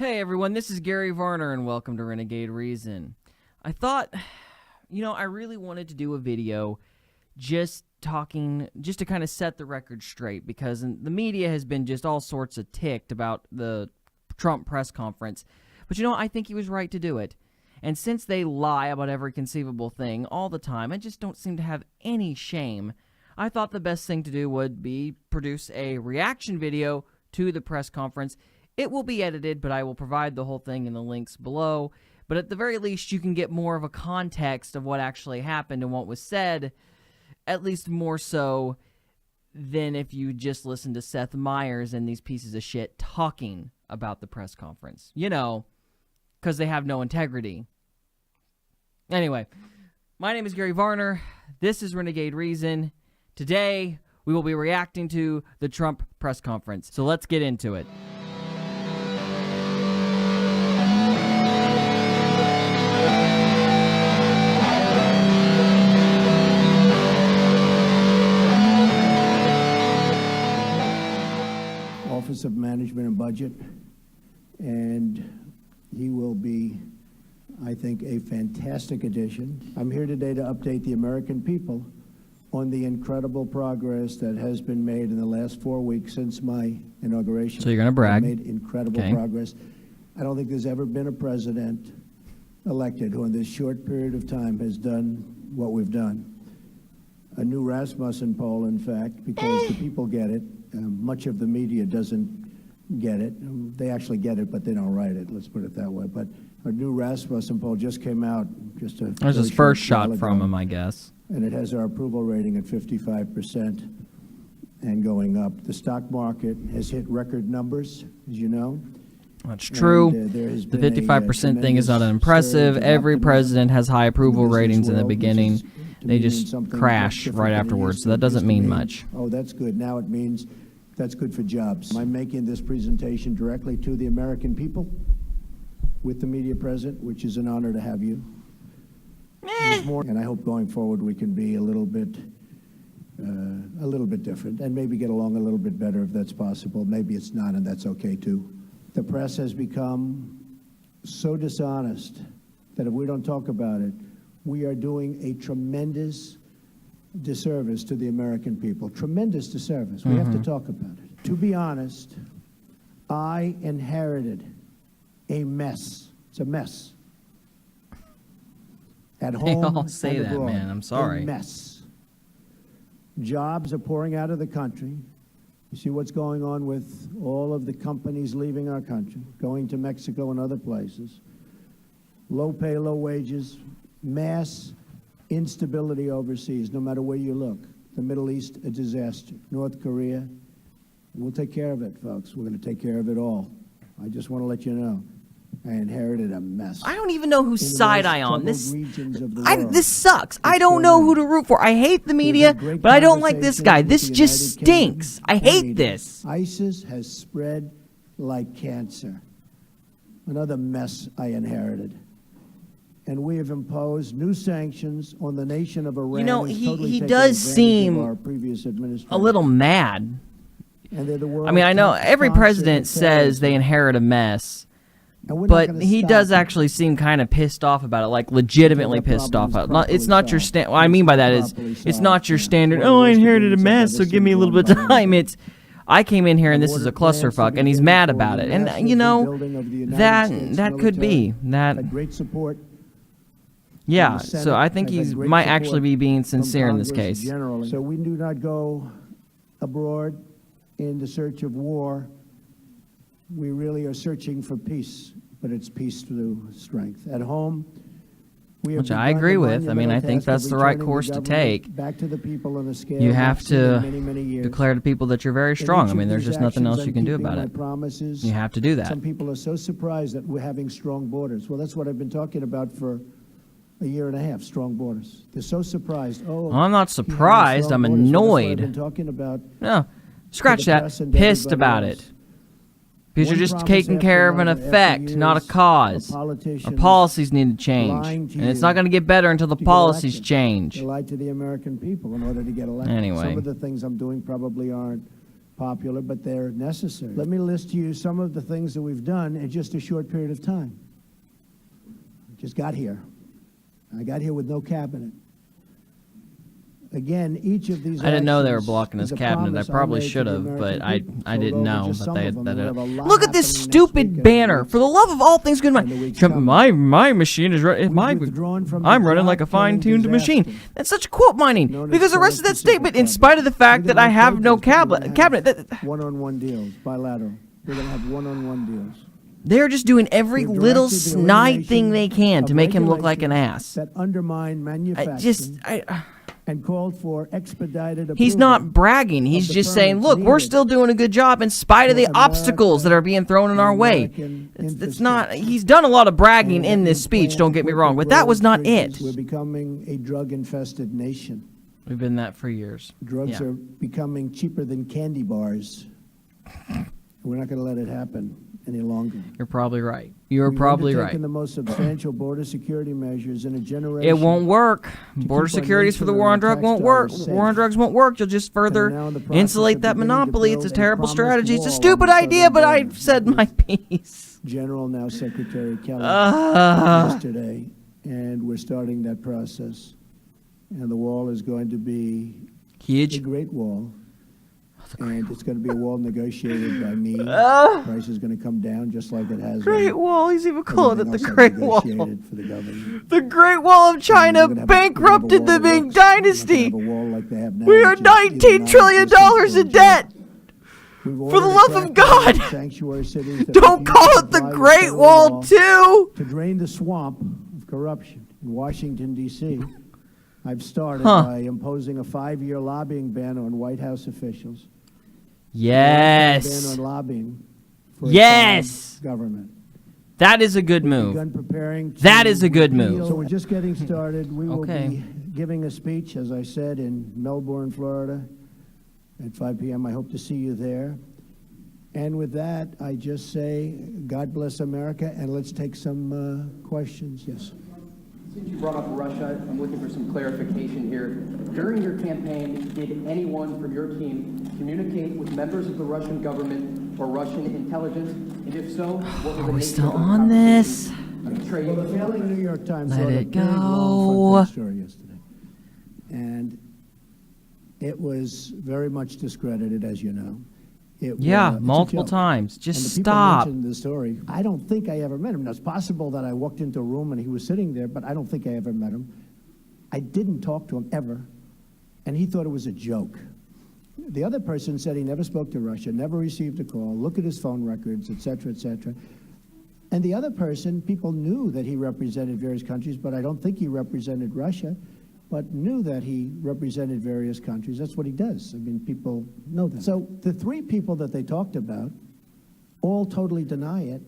Hey everyone, this is Gary Varner and welcome to Renegade Reason. I thought, I really wanted to do a video just to kind of set the record straight, because the media has been just all sorts of ticked about the Trump press conference. But I think he was right to do it. And since they lie about every conceivable thing all the time and just don't seem to have any shame, I thought the best thing to do would be produce a reaction video to the press conference. It will be edited, but I will provide the whole thing in the links below. But at the very least, you can get more of a context of what actually happened and what was said, at least more so than if you just listen to Seth Meyers and these pieces of shit talking about the press conference. Because they have no integrity. Anyway, my name is Gary Varner. This is Renegade Reason. Today, we will be reacting to the Trump press conference. So let's get into it. Office of Management and Budget, and he will be, I think, a fantastic addition. I'm here today to update the American people on the incredible progress that has been made in the last 4 weeks since my inauguration. So you're going to brag. Made incredible progress. I don't think there's ever been a president elected who in this short period of time has done what we've done. A new Rasmussen poll, in fact, because the people get it. Much of the media doesn't get it. They actually get it, but they don't write it. Let's put it that way. But a new Rasmussen poll just came out. There's his first shot from him, I guess. And it has our approval rating at 55% and going up. The stock market has hit record numbers, as you know. That's true. The 55% thing is not impressive. Every president has high approval ratings in the beginning. They just crash right afterwards, so that doesn't mean much. Oh, that's good. Now it means that's good for jobs. I'm making this presentation directly to the American people with the media present, which is an honor to have you. And I hope going forward we can be a little bit different and maybe get along a little bit better if that's possible. Maybe it's not, and that's okay too. The press has become so dishonest that if we don't talk about it, we are doing a tremendous disservice to the American people. Tremendous disservice. We have to talk about it. To be honest, I inherited a mess. It's a mess. At home, they all say that, abroad, man. I'm sorry. A mess. Jobs are pouring out of the country. You see what's going on with all of the companies leaving our country, going to Mexico and other places. Low pay, low wages, mass instability overseas, no matter where you look. The Middle East, a disaster. North Korea, we'll take care of it, folks. We're going to take care of it all. I just want to let you know. I inherited a mess. I don't even know whose side I on. This sucks. I don't know who to root for. I hate the media, but I don't like this guy. This just stinks. I hate this. ISIS has spread like cancer. Another mess I inherited. And we have imposed new sanctions on the nation of Iran. He does seem a little mad. I know every president says they inherit a mess, but he does actually seem kind of pissed off about it, like legitimately pissed off about it. It's not your what I mean by that is, it's not your standard, oh, I inherited a mess, so give me a little bit of time. It's, I came in here and this is a clusterfuck, and he's mad about it. And, that could be. Great support. Yeah, so I think he might actually be being sincere in this case. So we do not go abroad in the search of war. We really are searching for peace, but it's peace through strength. At home, which I agree with. I think that's the right course to take. Back to the people on the scale you have to declare to people that you're very strong. There's just nothing else you can do about it. You have to do that. Some people are so surprised that we're having strong borders. Well, that's what I've been talking about for a year and a half, strong borders. They're so surprised. Oh, well, I'm not surprised. I'm annoyed. Well, I've been talking about. No, scratch that. Pissed about it. Because you're just taking care of an effect, not a cause. Our policies need to change. And it's not going to get better until the policies change. They lied to the American people in order to get elected. Anyway. Some of the things I'm doing probably aren't popular, but they're necessary. Let me list to you some of the things that we've done in just a short period of time. I just got here. I got here with no cabinet. Again, each of these I didn't know they were actions blocking his is a cabinet. I promise probably made to should the have, but American I people. I So didn't those are know just that some they of them. that. We have a lot Look at this happening next stupid week and banner! next For the love of all things good, and the weeks coming. my machine is We've withdrawn from the I'm running like a drought-killing fine-tuned machine. disaster That's such quote mining known as because the rest of that Trans Pacific statement, in Cabinet. spite of the fact We're that I gonna have no protest, but we're gonna cabinet, have one-on-one deals, bilateral. We're going to have one-on-one deals. they're just doing every We've little directed the snide thing they elimination can of to make him look like an regulations ass. that undermine manufacturing and called for expedited approval. He's not bragging. He's the just saying, permits "Look, we're needed still doing a good job in spite of for the obstacles that are being thrown in our way." American It's not. infrastructure. He's done a lot of bragging And in that this we speech. plan Don't to get me put wrong, the but that was roads, not bridges. it. We're becoming a drug-infested nation. We've been that for years. Drugs Yeah. are becoming cheaper than candy bars. We're not going to let it happen any longer. You're probably right. You're We've probably right. undertaken the most substantial border security measures in a generation. It won't work. keep Border our securities for the nation war on and drug our won't tax work. dollars War on safe. drugs won't work. You'll just further And are now in the process insulate of that beginning to monopoly. It's a build a terrible promised strategy. It's a wall on stupid the idea, southern but border. I've said my piece. General, now Secretary Kelly, Ah. yesterday, and we're starting that process. And the wall is going to be a Huge. Great Wall, and it's going to be a wall negotiated by me. Price is going to come down just like it has. Great Wall. He's even calling it the everything else I've Great Wall. negotiated for the government. The Great Wall of And China we're gonna have a bankrupted wall the that Ming works. We're not gonna Dynasty. have a wall like they have now, We are which is either $19 trillion non-existent or in debt. We've For the ordered a love of crackdown God. on sanctuary cities that Don't refuse call to it the comply with Great federal Wall law too. to drain the swamp of corruption in Washington, D.C. I've started Huh. by imposing a 5-year lobbying ban on White House officials. Ban Yes. on lobbying for a Yes. sound government. That is a good move. Begun preparing to That is a good repeal- move. So we're just getting started. We will Okay. be giving a speech, as I said, in Melbourne, Florida, at 5 p.m. I hope to see you there. And with that, I just say, God bless America, and let's take some questions. Yes. Since you brought up Russia, I'm looking for some clarification here. During your campaign, did anyone from your team communicate with members of the Russian government or Russian intelligence? And if so, what were the Are we nature still of the on this? conversation? Well, the Daily New York Times Let wrote a it big, long go. front page story yesterday. And it was very much discredited, as you know. Yeah, it's a multiple joke. times. And Just the people stop. mentioned the story. I don't think I ever met him. Now, it's possible that I walked into a room and he was sitting there, but I don't think I ever met him. I didn't talk to him ever, and he thought it was a joke. The other person said he never spoke to Russia, never received a call, look at his phone records, et cetera, et cetera. And the other person, people knew that he represented various countries, but I don't think he represented Russia, but knew that he represented various countries. That's what he does. I mean, people know that. So the three people that they talked about all totally deny it.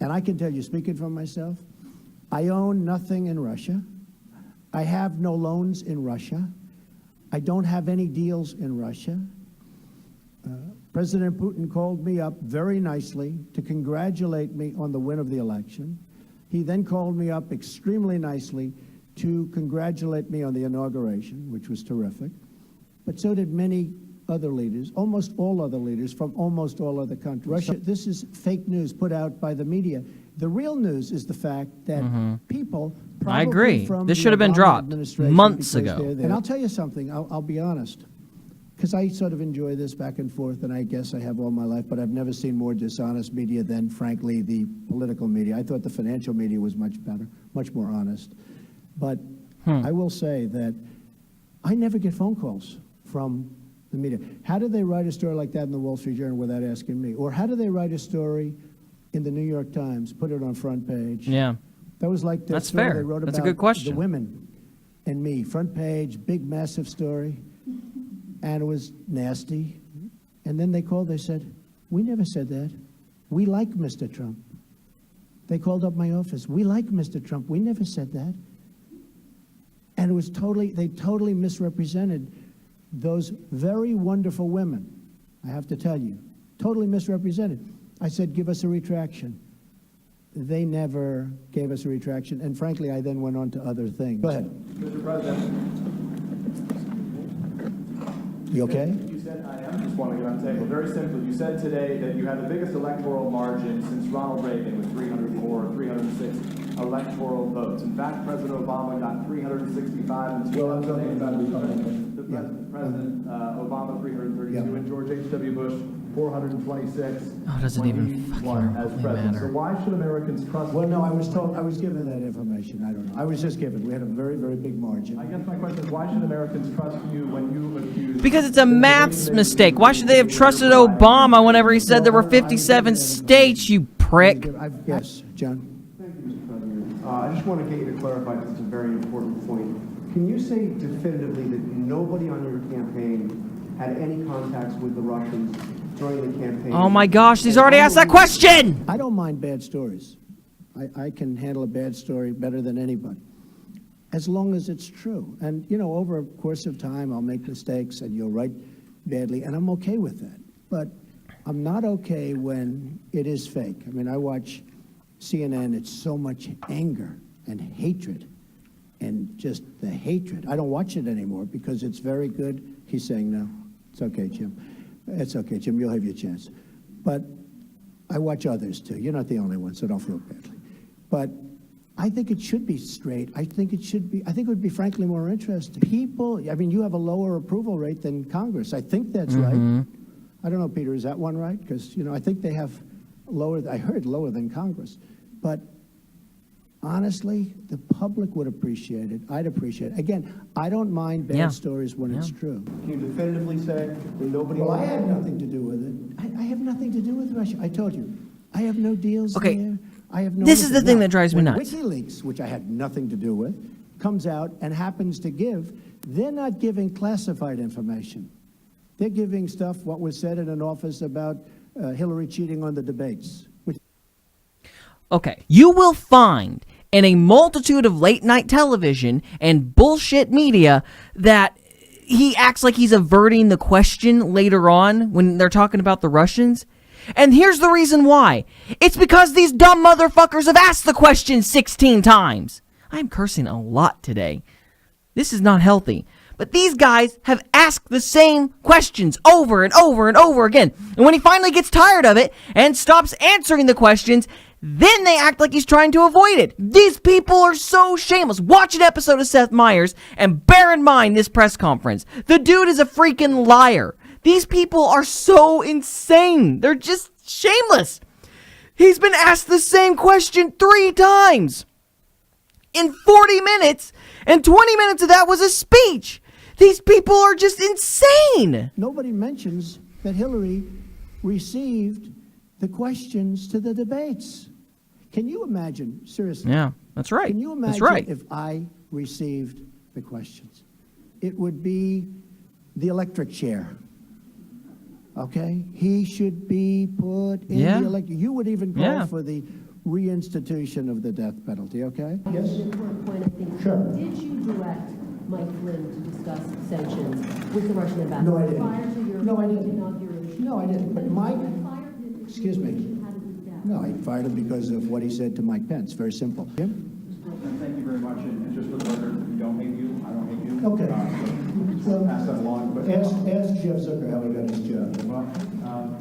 And I can tell you, speaking for myself, I own nothing in Russia. I have no loans in Russia. I don't have any deals in Russia. President Putin called me up very nicely to congratulate me on the win of the election. He then called me up extremely nicely to congratulate me on the inauguration, which was terrific. But so did many other leaders, almost all other leaders from almost all other countries. Russia, this is fake news put out by the media. The real news is the fact that people probably I agree. from This the should have been Obama dropped administration, months because ago. they're there. And I'll tell you something, I'll be honest, because I sort of enjoy this back and forth, and I guess I have all my life, but I've never seen more dishonest media than, frankly, the political media. I thought the financial media was much better, much more honest. But I will say that I never get phone calls from the media. How do they write a story like that in the Wall Street Journal without asking me? Or how do they write a story in the New York Times, put it on front page? Yeah. That was like that That's story fair. they wrote That's a about good question. the women and me. Front page, big, massive story. And it was nasty. And then they called, they said, we never said that. We like Mr. Trump. They called up my office. We like Mr. Trump. We never said that. And it was they totally misrepresented those very wonderful women, I have to tell you. Totally misrepresented. I said, give us a retraction. They never gave us a retraction. And frankly, I then went on to other things. Go ahead. Mr. President, You okay? you said I am. just want to get on the table. Very simply, you said today that you had the biggest electoral margin since Ronald Reagan with 304 or 306 electoral votes. In fact, President Obama got 365 in 2008. President Obama 332 and George H.W. Bush 426. Oh, doesn't even fucking as really president. matter. So why should Americans trust? Well, no, I was given that information. I don't know. I was just given. We had a very, very big margin. I guess my question is, why should Americans trust you when you accuse? Because it's a maths mistake. Why should they have trusted Obama whenever he said there were 57 states, you prick? Yes, John. Thank you, Mr. President. I just want to get you to clarify, because it's a very important point. Can you say definitively that nobody on your campaign had any contacts with the Russians during the campaign? Oh my gosh, he's already asked that question! I don't mind bad stories. I can handle a bad story better than anybody, as long as it's true. And, you know, over a course of time, I'll make mistakes and you'll write badly, and I'm okay with that. But I'm not okay when it is fake. I mean, I watch CNN, it's so much anger and hatred, and just the hatred. I don't watch it anymore because it's very good. He's saying no. It's okay, Jim. It's okay, Jim. You'll have your chance. But I watch others, too. You're not the only one, so don't feel badly. But I think it should be straight. I think it would be, frankly, more interesting. People, I mean, you have a lower approval rate than Congress. I think that's right. I don't know, Peter, is that one right? Because, you know, I think they have lower, I heard lower than Congress. But honestly, the public would appreciate it. I'd appreciate it. Again, I don't mind bad stories when it's true. Can you definitively say that nobody... Well, I had nothing to do with it. I have nothing to do with Russia. I told you. I have no deals there. I have no... This is the thing that drives me nuts. WikiLeaks, which I had nothing to do with, comes out and happens to give, they're not giving classified information. They're giving stuff, what was said in an office about Hillary cheating on the debates. Okay, you will find in a multitude of late-night television and bullshit media that he acts like he's averting the question later on when they're talking about the Russians. And here's the reason why. It's because these dumb motherfuckers have asked the question 16 times. I'm cursing a lot today. This is not healthy. But these guys have asked the same questions over and over and over again. And when he finally gets tired of it and stops answering the questions, then they act like he's trying to avoid it. These people are so shameless. Watch an episode of Seth Meyers and bear in mind this press conference. The dude is a freaking liar. These people are so insane. They're just shameless. He's been asked the same question 3 times in 40 minutes, and 20 minutes of that was a speech. These people are just insane. Nobody mentions that Hillary received the questions to the debates. Can you imagine, seriously? Yeah, that's right. Can you imagine if I received the questions? It would be the electric chair. Okay? He should be put in the electric. You would even call for the reinstitution of the death penalty, okay? Yes? Point, I think. Sure. Did you direct Mike Flynn to discuss sanctions with the Russian ambassador? No, I didn't. Prior to your No, I didn't. inauguration? No, I didn't. But Mike, excuse me. How did we do that? No, I fired him because of what he said to Mike Pence. Very simple. Jim? Thank you very much, and just for the record, we don't hate you, I don't hate you. Okay. So pass that along. But Ask Jeff Zucker how he got his job. Well,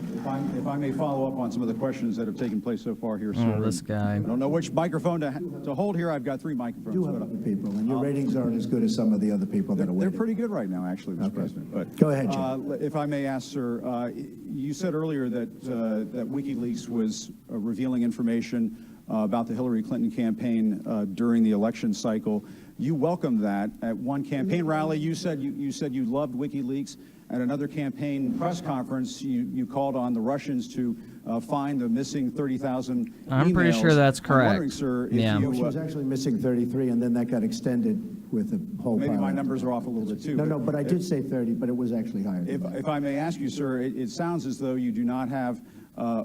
if I may follow up on some of the questions that have taken place so far here, sir. this guy. I don't know which microphone to hold here. I've got 3 microphones. You have other people, and your ratings aren't as good as some of the other people that are They're waiting. pretty good right now, actually, Mr. President. But Go ahead, Jim. if I may ask, sir, you said earlier that that WikiLeaks was revealing information about the Hillary Clinton campaign during the election cycle. You welcomed that. At one campaign rally, you said you loved WikiLeaks. At another campaign press conference, you called on the Russians to find the missing 30,000 emails. I'm pretty sure that's correct. I'm wondering, sir, if Yeah. you... She was actually missing 33, and then that got extended with a whole maybe pile my of- numbers are off a little bit, too. No, but I did say 30, but it was actually higher. If I may ask you, sir, it sounds as though you do not have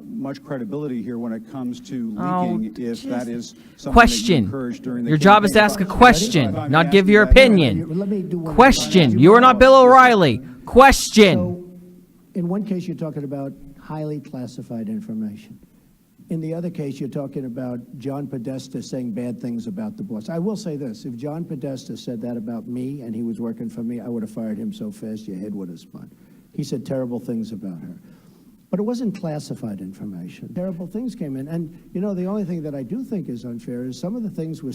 much credibility here when it comes to leaking, if that is something that you encouraged during the Your job is to campaign. ask a question, If I may not ask give you your that- opinion. Let me do one. Question. You are not Bill O'Reilly. Question. So, in one case, you're talking about highly classified information. In the other case, you're talking about John Podesta saying bad things about the boss. I will say this. If John Podesta said that about me and he was working for me, I would have fired him so fast your head would have spun. he said terrible things about her. But it wasn't classified information. Terrible things came in. And, you know, the only thing that I do think is unfair is some of the things were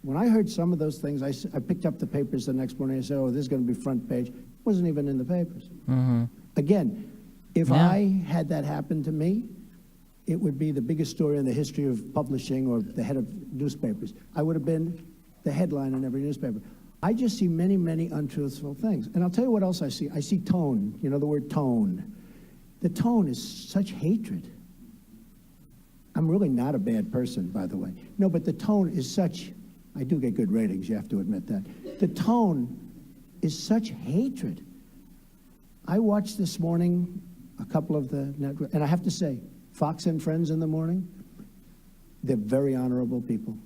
when I heard some of those things, I picked up the papers the next morning and I said, oh, this is going to be front page. It wasn't even in the papers. Mm-hmm. Again, if I had that happen to me, it would be the biggest story in the history of publishing or the head of newspapers. I would have been the headline in every newspaper. I just see many, many untruthful things. And I'll tell you what else I see. I see tone, you know, the word tone. The tone is such hatred. I'm really not a bad person, by the way. No, but the tone is such, I do get good ratings, you have to admit that. The tone is such hatred. I watched this morning a couple of the networks, and I have to say, Fox and Friends in the morning, they're very honorable people.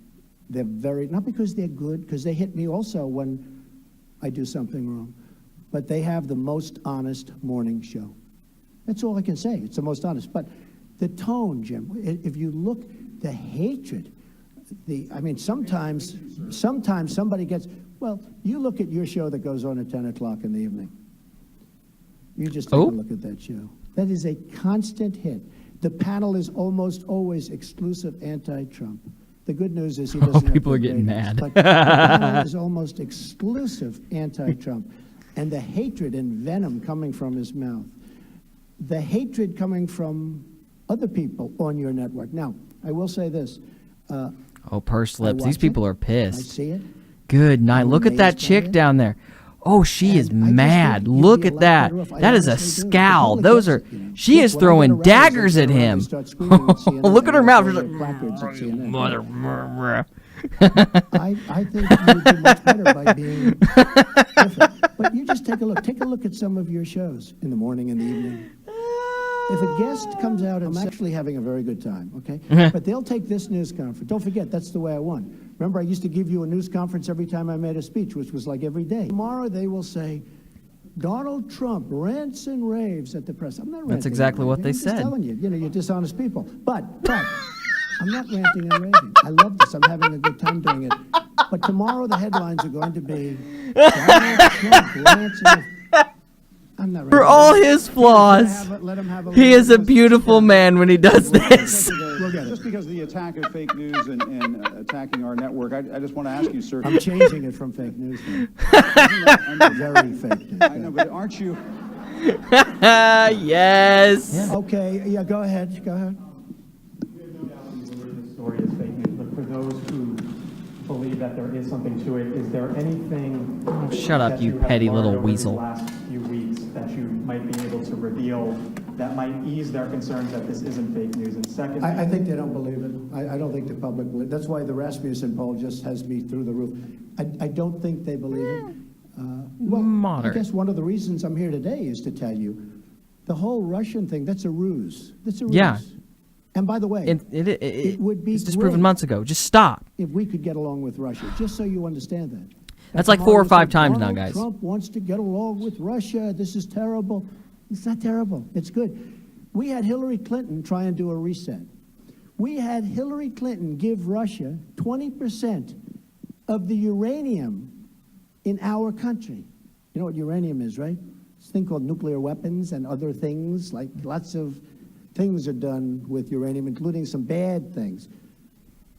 They're very, not because they're good, because they hit me also when I do something wrong, but they have the most honest morning show. That's all I can say. It's the most honest. But the tone, Jim, if you look, the hatred, I mean, sometimes somebody gets, well, you look at your show that goes on at 10 o'clock in the evening. You just take a look at that show. That is a constant hit. The panel is almost always exclusive anti-Trump. The good news is he doesn't have people are good getting ratings, mad. But the panel is almost exclusive anti-Trump. And the hatred and venom coming from his mouth, the hatred coming from other people on your network. Now, I will say this. Oh, purse lips. These watch people it. are pissed. I see it. Good night. I'm Look at that amazed by chick it. down there. Oh, she is And I just mad. think you'd Look be a at lot that. better off. I That is a honestly do. scowl. Because Those look, are. that's, you know, She look, is when I throwing get around, daggers they at turn around him. and start screaming at CNN, Look at her and mouth. throw She's their like, placards at CNN. Mother. I think you would do much better by being different. But you just take a look. Take a look at some of your shows in the morning and the evening. If a guest comes out, I'm actually having a very good time, okay? But they'll take this news conference. Don't forget, that's the way I won. Remember, I used to give you a news conference every time I made a speech, which was like every day. Tomorrow they will say, Donald Trump rants and raves at the press. I'm not ranting. That's exactly and what raving. they I'm said. just telling you, you're dishonest people. But I'm not ranting and raving. I love this. I'm having a good time doing it. But tomorrow the headlines are going to be Donald Trump rants and raves. I'm not For ranting. all his flaws, Let him have a he little- is a beautiful man when he does this. We'll get it. Just because of the attack of fake news and attacking our network, I just want to ask you, sir. I'm changing it from fake news. Very fake news. I know, but aren't you? Yes. Okay, yeah, go ahead. Go ahead. The story is fake news, but for those who believe that there is something to it, is there anything Shut up, that you have petty learned little over these weasel. last few weeks that you might be able to reveal that might ease their concerns that this isn't fake news? And second, I think they don't believe it. I don't think the public believes. That's why the Rasmussen poll just has me through the roof. I don't think they believe it. Well, Moderate. I guess one of the reasons I'm here today is to tell you the whole Russian thing, that's a ruse. That's a ruse. Yeah. And by the way, It would be it's disproven great months ago. Just stop. if we could get along with Russia, just so you understand that. That's like Tomorrow 4 or you 5 say, times now, Donald guys. Trump wants to get along with Russia. This is terrible. It's not terrible. It's good. We had Hillary Clinton try and do a reset. We had Hillary Clinton give Russia 20% of the uranium in our country. You know what uranium is, right? It's a thing called nuclear weapons and other things, like lots of things are done with uranium, including some bad things.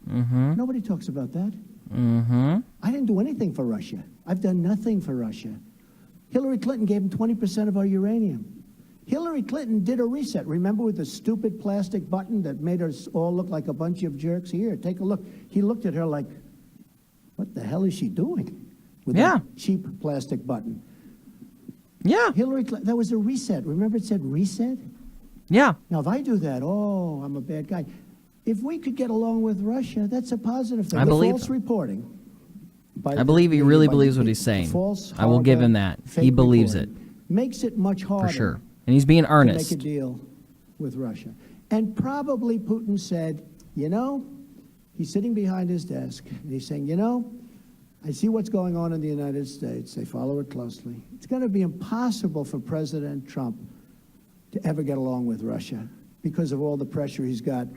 Nobody talks about that. I didn't do anything for Russia. I've done nothing for Russia. Hillary Clinton gave them 20% of our uranium. Hillary Clinton did a reset. Remember with the stupid plastic button that made us all look like a bunch of jerks? Here, take a look. He looked at her like, what the hell is she doing? With Yeah. that cheap plastic button. Yeah. Hillary Clinton, that was a reset. Remember it said reset? Yeah. Now, if I do that, oh, I'm a bad guy. If we could get along with Russia, that's a positive thing. I The believe false so. reporting. I believe he really believes what he's saying. False, I will give him horrible, that. He fake believes reporting makes it much harder For sure. And he's being to earnest. make a deal with Russia. And probably Putin said, you know, he's sitting behind his desk, and he's saying, you know, I see what's going on in the United States. They follow it closely. It's going to be impossible for President Trump to ever get along with Russia because of all the pressure he's got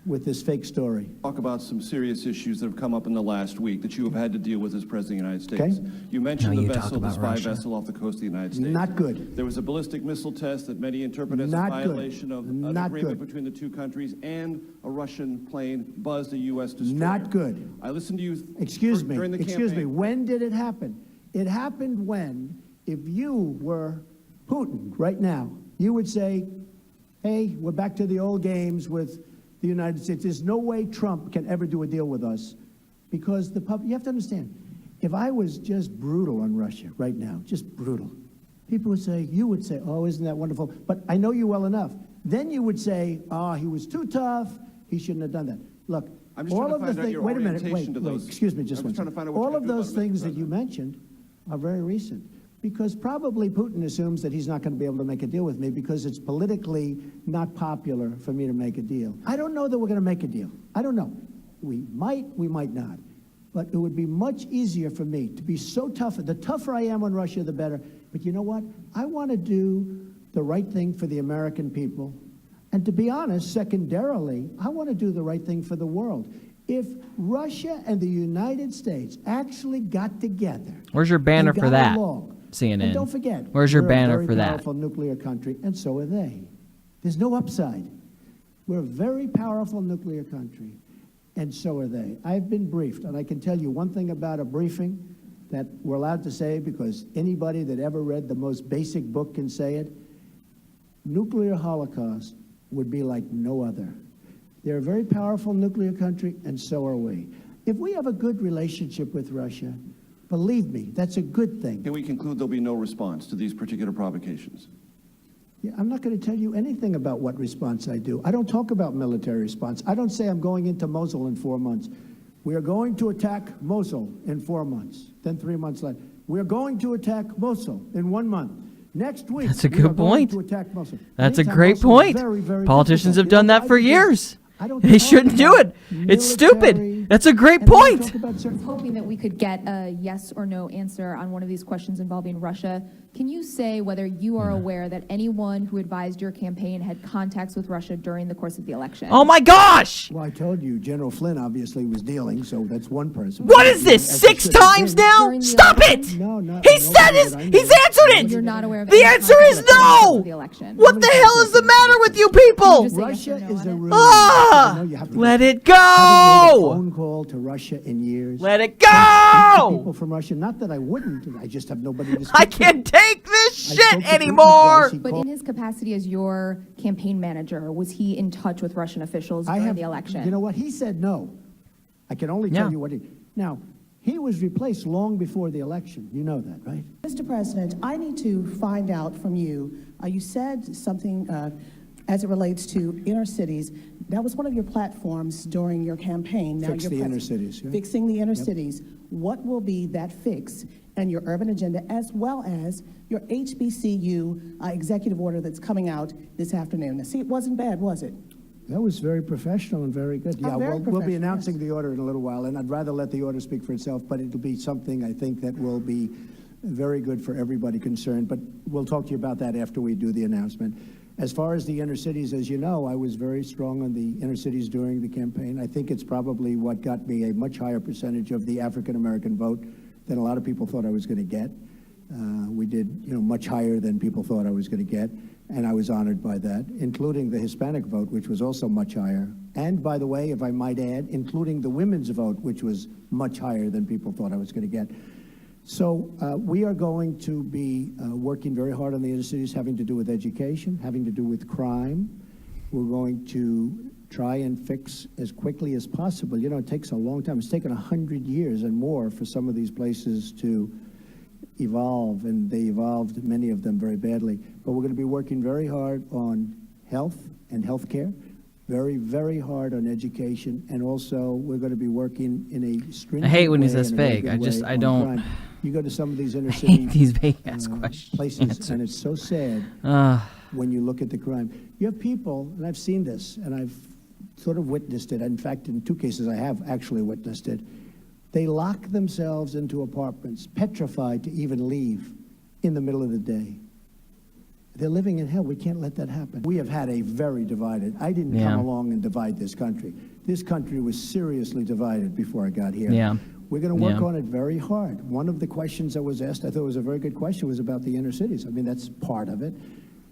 with this fake story. Talk about some serious issues that have come up in the last week that you have had to deal with as President of the United States. Okay. You mentioned Now the you talk vessel, the about spy Russia. vessel off the coast of the United States. Not good. There was a ballistic missile test that many interpret as Not a good. violation of an Not agreement good. between the two countries, and a Russian plane buzzed a U.S. destroyer. Not good. I listened to you Excuse me, during the excuse me. campaign. When did it happen? It happened when, if you were Putin right now, you would say, hey, we're back to the old games with the United States. There's no way Trump can ever do a deal with us, because you have to understand, if I was just brutal on Russia right now, just brutal, people would say, you would say, oh, isn't that wonderful? But I know you well enough. Then you would say, oh, he was too tough. He shouldn't have done that. Look, I'm just all trying to of the find out things, your wait a minute, orientation to wait, those. excuse me just I'm one just trying to second. find out what All you're of gonna do those about it, things Mr. that you President. mentioned are very recent, because probably Putin assumes that he's not going to be able to make a deal with me because it's politically not popular for me to make a deal. I don't know that we're going to make a deal. I don't know. We might not. But it would be much easier for me to be so tough. The tougher I am on Russia, the better. But you know what? I want to do the right thing for the American people. And to be honest, secondarily, I want to do the right thing for the world. If Russia and the United States actually got together, Where's your banner and for got that? along, CNN. and don't forget, Where's your we're banner a very for that? powerful nuclear country, and so are they. There's no upside. We're a very powerful nuclear country, and so are they. I've been briefed, and I can tell you one thing about a briefing that we're allowed to say, because anybody that ever read the most basic book can say it. Nuclear holocaust would be like no other. They're a very powerful nuclear country, and so are we. If we have a good relationship with Russia, believe me, that's a good thing. Can we conclude there'll be no response to these particular provocations? Yeah, I'm not going to tell you anything about what response I do. I don't talk about military response. I don't say I'm going into Mosul in 4 months. We are going to attack Mosul in 4 months. Then 3 months later, we are going to attack Mosul in 1 month. Next week, That's a we are good going point. to attack Mosul. That's a Anytime great Mosul is point. very, very Politicians difficult. have done You know that for why? Because years. I don't They talk shouldn't do about it. It's stupid. military, That's a great and I don't point. talk about certain- Hoping that we could get a yes or no answer on one of these questions involving Russia. Can you say whether you are aware that anyone who advised your campaign had contacts with Russia during the course of the election? Oh my gosh! Well, I told you, General Flynn obviously was dealing, so that's one person. What is this? As it 6 should have times been. now? During the Stop it! election? No, no. He said nobody his. that I know. He's answered You're it. not aware of The any answer is contacts no. with the election. What the hell is the matter with you people? Just say yes Russia or no is on a it. ruin. Ah! I know you have to Let go. it Haven't made a go. phone call to Russia in years. Let it People go. from Russia. Not that I wouldn't. I just have nobody to speak I to. can't take this I shit spoke to Putin anymore. twice. He But called- in his capacity as your campaign manager, was he in touch with Russian officials I during have, the election? You know what? He said no. I can only Yeah. tell you what he. Now, he was replaced long before the election. You know that, right? Mr. President, I need to find out from you. You said something as it relates to inner cities. That was one of your platforms during your campaign. Fix you're the inner cities, yeah. Fixing the inner Yep. cities. What will be that fix and your urban agenda, as well as your HBCU executive order that's coming out this afternoon? Now, see, it wasn't bad, was it? That was very professional and very good. Yeah, very we'll be professional, announcing yes. the order in a little while, and I'd rather let the order speak for itself, but it'll be something I think that will be very good for everybody concerned. But we'll talk to you about that after we do the announcement. As far as the inner cities, as you know, I was very strong on the inner cities during the campaign. I think it's probably what got me a much higher percentage of the African-American vote than a lot of people thought I was going to get. We did, much higher than people thought I was going to get, and I was honored by that, including the Hispanic vote, which was also much higher. And by the way, if I might add, including the women's vote, which was much higher than people thought I was going to get. So we are going to be working very hard on the inner cities, having to do with education, having to do with crime. We're going to try and fix as quickly as possible. It takes a long time. It's taken 100 years and more for some of these places to evolve, and they evolved, many of them, very badly. But we're going to be working very hard on health and health care, very, very hard on education, and also we're going to be working in a stringent I hate when he way says and a very fake. good way I on don't. crime. You go to some of these inner I hate city these vague-ass questions. places, and it's so sad when you look at the crime. You have people, and I've seen this, and I've sort of witnessed it. In fact, in 2 cases, I have actually witnessed it. They lock themselves into apartments, petrified to even leave in the middle of the day. They're living in hell. We can't let that happen. We have had a very divided. I didn't come along and divide this country. This country was seriously divided before I got here. Yeah. We're going to work on it very hard. One of the questions that was asked, I thought was a very good question, was about the inner cities. I mean, that's part of it.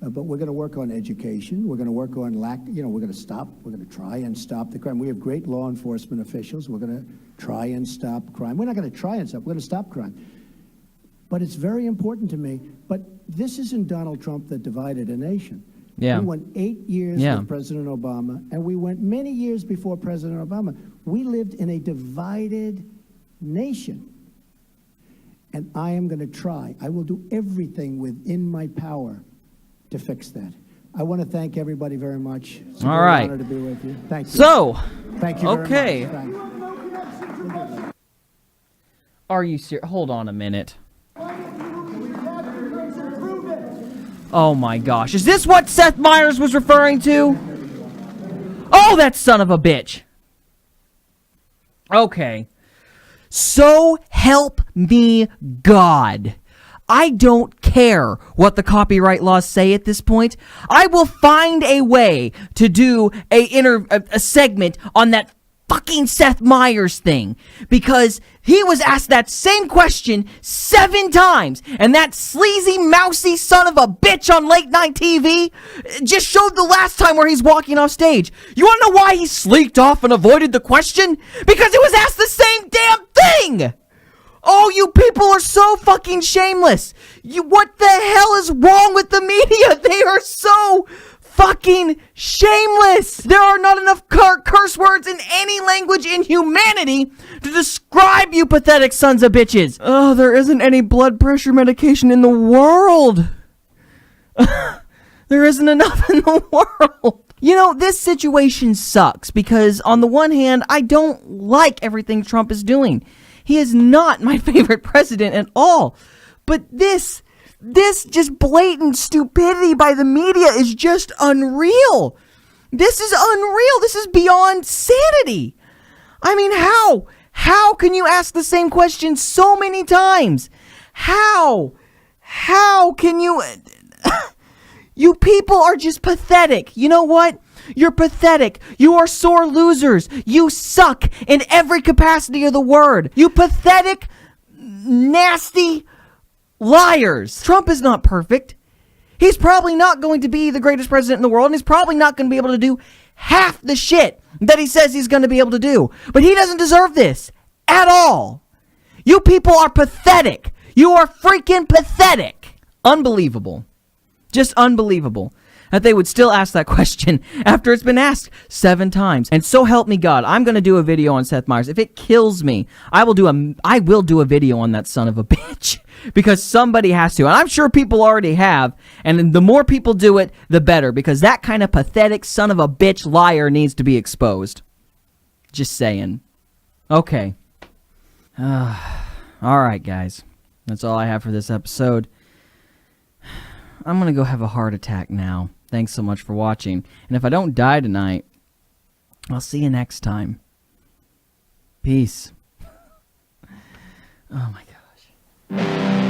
But we're going to work on education. We're going to work on we're going to try and stop the crime. We have great law enforcement officials. We're going to try and stop crime. We're not going to try and stop, we're going to stop crime. But it's very important to me. But this isn't Donald Trump that divided a nation. Yeah. We went 8 years with President Obama, and we went many years before President Obama. We lived in a divided nation. And I am going to try. I will do everything within my power to fix that. I want to thank everybody very much. It's a All right. honor to be with you. Thank you. So, thank you okay. very much. Are you serious? Hold on a minute. Oh my gosh. Is this what Seth Meyers was referring to? Oh, that son of a bitch. Okay. So help me God. I don't care what the copyright laws say at this point. I will find a way to do a segment on that fucking Seth Meyers thing, because he was asked that same question 7 times, and that sleazy, mousy son of a bitch on late night TV just showed the last time where he's walking off stage. You want to know why he sleeked off and avoided the question? Because he was asked the same damn thing! Oh, you people are so fucking shameless. What the hell is wrong with the media? They are so fucking shameless. There are not enough curse words in any language in humanity to describe you pathetic sons of bitches. Oh, there isn't any blood pressure medication in the world. There isn't enough in the world. You know, this situation sucks because on the one hand, I don't like everything Trump is doing. He is not my favorite president at all. But this just blatant stupidity by the media is just unreal. This is unreal. This is beyond sanity. I mean, how? How can you ask the same question so many times? How? How can you... You people are just pathetic. You know what? You're pathetic. You are sore losers. You suck in every capacity of the word. You pathetic, nasty liars. Trump is not perfect. He's probably not going to be the greatest president in the world, and he's probably not going to be able to do half the shit that he says he's going to be able to do. But he doesn't deserve this at all. You people are pathetic. You are freaking pathetic. Unbelievable. Just unbelievable that they would still ask that question after it's been asked 7 times. And so help me God, I'm going to do a video on Seth Meyers. If it kills me, I will do a video on that son of a bitch, because somebody has to. And I'm sure people already have. And the more people do it, the better, because that kind of pathetic son of a bitch liar needs to be exposed. Just saying. Okay. All right, guys. That's all I have for this episode. I'm going to go have a heart attack now. Thanks so much for watching. And if I don't die tonight, I'll see you next time. Peace. Oh my gosh.